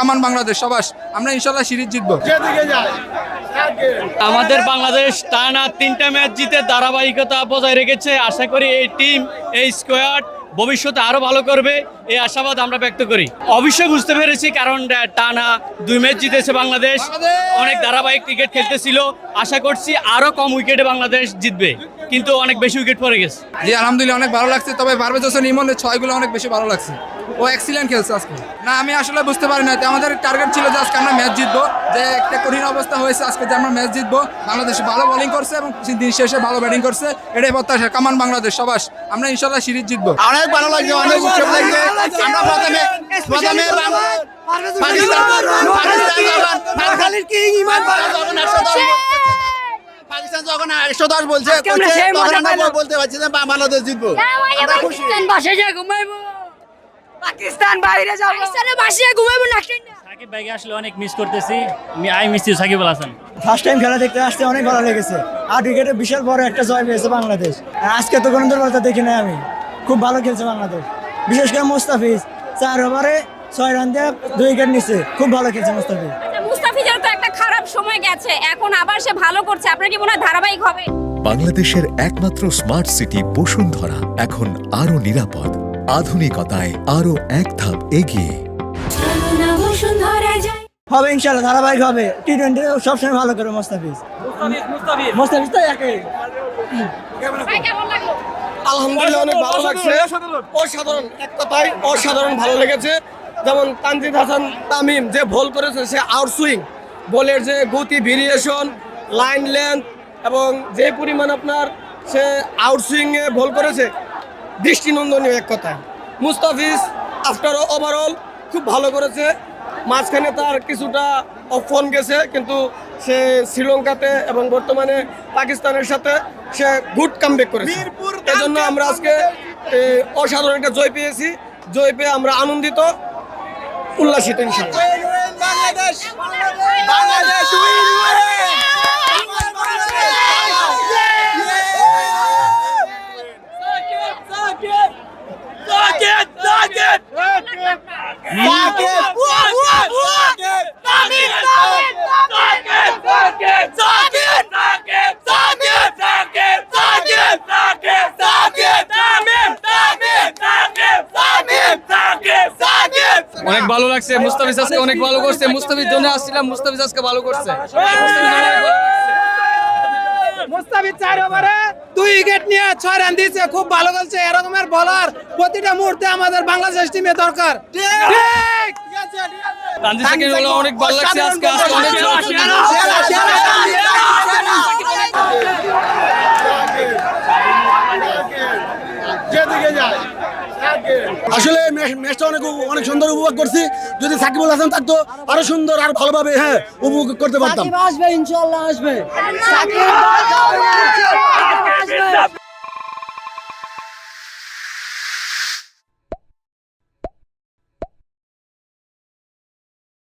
কামান বাংলাদেশ সবাস, আমরা ইনশাল্লাহ সিরিজ জিতবো। আমাদের বাংলাদেশ টানা 3টা ম্যাচ জিতে ধারাবাহিকতা বজায় রেখেছে। আশা করি এই টিম, এই স্কোয়াড ভবিষ্যতে আরো ভালো করবে, এই আশাবাদ আমরা ব্যক্ত করি। অবশ্যই বুঝতে পেরেছি, কারণ টানা 2 ম্যাচ জিতেছে বাংলাদেশ, অনেক ধারাবাহিক ক্রিকেট খেলতেছিল। আশা করছি আরো কম উইকেটে বাংলাদেশ জিতবে, কিন্তু অনেক বেশি উইকেট পড়ে গেছে। জি আলহামদুলিল্লাহ অনেক ভালো লাগছে, তবে পারভেজ হোসেন ইমনের 6গুলো অনেক বেশি ভালো লাগছে, ও এক্সিলেন্ট খেলছে আজকে। না আমি আসলে বুঝতে পারি না, আমাদের টার্গেট ছিল যে আজকে আমরা ম্যাচ জিতবো, যে একটা কঠিন অবস্থা হয়েছে আজকে যে আমরা ম্যাচ জিতবো। বাংলাদেশ ভালো বোলিং করছে এবং দিন শেষে ভালো ব্যাটিং করছে, এটাই প্রত্যাশা। কামান বাংলাদেশ সবাস, আমরা ইনশাল্লাহ সিরিজ জিতবো। অনেক ভালো লাগছে, অনেক উৎসব লাগছে। আমরা প্রথমে পাকিস্তান যখন 110 বলছে তখন আমরা বলতে পারছি যে বাংলাদেশ জিতবো। পাকিস্তান বাইরে যাবো, পাকিস্তানের বাসায় ঘুমাইবো না। সাকিব ভাইকে আসলে অনেক মিস করতেছি, I miss you Shakib Al Hasan. First time খেলা দেখতে আসতে অনেক ভালো লেগেছে, আর ক্রিকেটে বিশাল বড় একটা জয় পেয়েছে বাংলাদেশ। আর আজকে তো কোনো দুর্বলতা দেখি না আমি, খুব ভালো খেলছে বাংলাদেশ, বিশেষ করে মুস্তাফিজ 4 ওভারে 6 রান দিয়ে 2 উইকেট নিচ্ছে, খুব ভালো খেলছে মুস্তাফিজ। মুস্তাফিজের তো একটা খারাপ সময় গেছে, এখন আবার সে ভালো করছে, আপনার কি মনে হয় ধারাবাহিক হবে? বাংলাদেশের একমাত্র স্মার্ট সিটি বসুন্ধরা এখন আরো নিরাপদ, আধুনিকতায় আরো এক ধাপ এগিয়ে। হবে ইনশাল্লাহ, ধারাবাহিক হবে। টি-20 সবসময় ভালো করে মুস্তাফিজ তো একই। ভাই কেমন লাগলো? আলহামদুলিল্লাহ অনেক ভালো লাগছে, অসাধারণ, এক কথায় অসাধারণ ভালো লেগেছে। যেমন তানজিদ হাসান তামিম যে বল করেছে, সে আউট সুইং বলের যে গতি, ভেরিয়েশন, লাইন লেন্থ এবং যে পরিমাণ আপনার সে আউট সুইংয়ে বল করেছে, দৃষ্টিনন্দনীয় এক কথায়। মুস্তাফিজ আফটার ওভারঅল খুব ভালো করেছে, মাঝখানে তার কিছুটা অফ গেছে, কিন্তু সে শ্রীলঙ্কাতে এবং বর্তমানে পাকিস্তানের সাথে সে গুড কামব্যাক করেছে। এজন্য আমরা আজকে অসাধারণ একটা জয় পেয়েছি, জয় পেয়ে আমরা আনন্দিত, উল্লাসিত ইনশাআল্লাহ। বাংলাদেশ বাংলাদেশ অনেক ভালো লাগছে, মুস্তাফিজ আজকে অনেক ভালো করছে, মুস্তাফিজ জন্য আসছিলাম, মুস্তাফিজ আজকে ভালো করছে। মুস্তাফিজ 4 ওভারে 2 উইকেট নিয়ে 6 রান দিয়েছে, খুব ভালো খেলছে। এরকমের বোলার প্রতিটা মুহূর্তে আমাদের বাংলাদেশ টিমে দরকার। ঠিক আছে, অনেক ভালো লাগছে আজকে, আসলে ম্যাচটা অনেক সুন্দর উপভোগ করছি। যদি সাকিব আল হাসান থাকতো আরো সুন্দর আর ভালোভাবে উপভোগ করতে পারতাম। আসবে ইনশাআল্লাহ, আসবে।